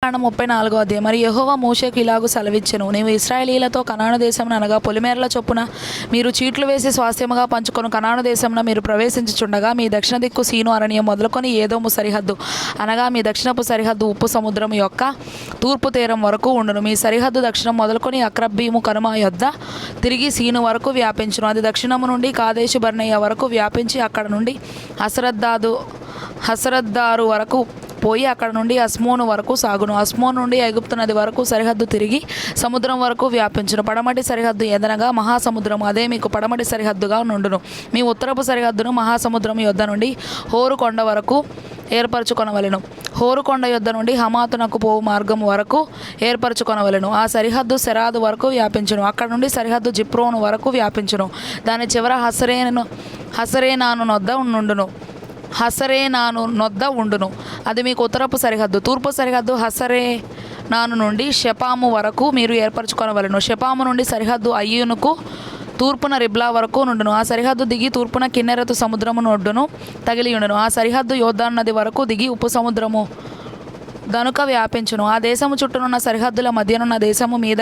కాండం 34వ అధ్యాయం. మరి యెహోవా మోషేకు ఇలాగు సెలవిచ్చెను, నీవు ఇశ్రాయేలీయులతో కనాను దేశమున అనగా పొలిమేరల చొప్పున మీరు చీట్లు వేసి స్వాస్థ్యముగా పంచుకొని కనాను దేశమున మీరు ప్రవేశించుచుండగా మీ దక్షిణ దిక్కు సీను అరణ్యం మొదలుకొని ఏదోము సరిహద్దు అనగా మీ దక్షిణపు సరిహద్దు ఉప్పు సముద్రం యొక్క తూర్పు తీరం వరకు ఉండును. మీ సరిహద్దు దక్షిణం మొదలుకొని అక్రబ్బీము కనుమ యొద్ద తిరిగి సీను వరకు వ్యాపించును. అది దక్షిణము నుండి కాదేశు బర్నేయ వరకు వ్యాపించి అక్కడ నుండి హసరద్దారు వరకు పోయి అక్కడ నుండి అస్మోను వరకు సాగును. అస్మోను నుండి ఐగుప్తు నది వరకు సరిహద్దు తిరిగి సముద్రం వరకు వ్యాపించును. పడమటి సరిహద్దు ఎదనగా మహాసముద్రము, అదే మీకు పడమటి సరిహద్దుగా నుండును. మీ ఉత్తరపు సరిహద్దును మహాసముద్రం యొద్ద నుండి హోరు కొండ వరకు ఏర్పరచుకొనవలెను. హోరు కొండ యొద్ద నుండి హమాతునకు పోవు మార్గం వరకు ఏర్పరచుకొనవలెను. ఆ సరిహద్దు సెరాదు వరకు వ్యాపించును. అక్కడ నుండి సరిహద్దు జిప్రోను వరకు వ్యాపించును. దాని చివర హసరేనాను నొద్ద ఉండును. అది మీకు ఉత్తరపు సరిహద్దు. తూర్పు సరిహద్దు హసరేనాను నుండి షెపాము వరకు మీరు ఏర్పరచుకొనవలెను. షెపాము నుండి సరిహద్దు అయ్యూనుకు తూర్పున రిబ్లా వరకు నుండును. ఆ సరిహద్దు దిగి తూర్పున కిన్నెరెతు సముద్రము నొడ్డును తగిలి ఉండును. ఆ సరిహద్దు యోర్దాను నది వరకు దిగి ఉప్పు సముద్రము దనుక వ్యాపించును. ఆ దేశము చుట్టూనున్న సరిహద్దుల మధ్యనున్న దేశము మీద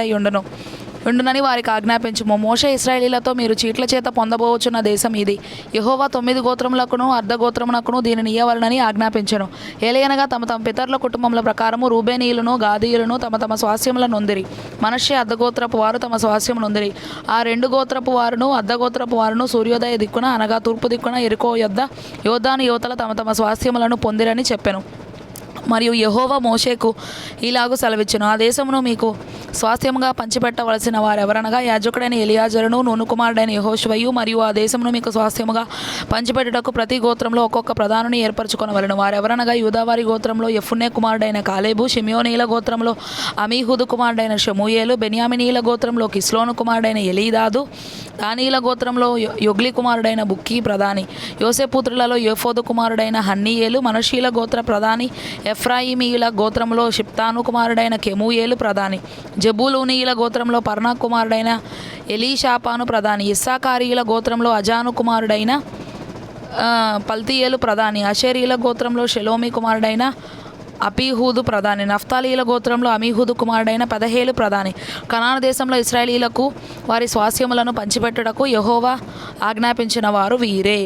ఉండునని వారికి ఆజ్ఞాపించుము. మోషే ఇశ్రాయేలీలతో మీరు చీట్ల చేత పొందబోచున్న దేశం ఇది. యెహోవా 9 గోత్రములకును అర్ధగోత్రమునకును దీనిని ఇయ్యవలనని ఆజ్ఞాపించెను. ఏలయనగా తమ తమ పితరుల కుటుంబముల ప్రకారము రూబేనీయులను గాదీయులను తమ తమ స్వాస్థ్యములను నొందిరి. మనష్షే అర్ధగోత్రపు వారు తమ స్వాస్థ్యము నొందిరి. ఆ 2 గోత్రపు వారును అర్ధగోత్రపు వారును సూర్యోదయ దిక్కున అనగా తూర్పు దిక్కున యెరికో యొద్ద యోర్దాను యువతల తమ తమ స్వాస్థ్యములను పొందిరని చెప్పెను. మరియు యెహోవా మోషేకు ఇలాగు సెలవిచ్చెను, ఆ దేశమును మీకు స్వాస్థ్యముగా పంచిపెట్టవలసిన వారెవరనగా యాజకుడైన ఎలియాజరును నూను కుమారుడైన యెహోషువయు మరియు ఆ దేశమును మీకు స్వాస్థ్యముగా పంచిపెట్టుటకు ప్రతి గోత్రంలో ఒక్కొక్క ప్రధానుని ఏర్పరచుకొనవలెను. వారెవరనగా యూదావారి గోత్రంలో యెఫున్నె కుమారుడైన కాలేబు, షిమియోనీల గోత్రంలో అమీహూదు కుమారుడైన షమూయేలు, బెన్యామినీల గోత్రంలో కిస్లోను కుమారుడైన ఎలీదాదు, దానీల గోత్రంలో యొగ్లి కుమారుడైన బుక్కీ ప్రధాని, యోసేపుత్రులలో యోఫోదు కుమారుడైన హన్నీయేలు, మనషీల గోత్ర ప్రధాని, ఎఫ్రాయిమీయుల గోత్రంలో షిప్తాను కుమారుడైన కెమూయేలు ప్రధాని, జబూలూనీయుల గోత్రంలో పర్నా కుమారుడైన ఎలీషాపాను ప్రధాని, ఇస్సాకారీయుల గోత్రంలో అజాను కుమారుడైన పల్తీయేలు ప్రధాని, అషేరీల గోత్రంలో షెలోమి కుమారుడైన అపీహూదు ప్రధాని, నఫ్తాలీల గోత్రంలో అమీహూదు కుమారుడైన పెదహేలు ప్రధాని. కనాను దేశంలో ఇశ్రాయేలీయులకు వారి స్వాస్థ్యములను పంచిపెట్టుటకు యెహోవా ఆజ్ఞాపించిన వారు వీరే.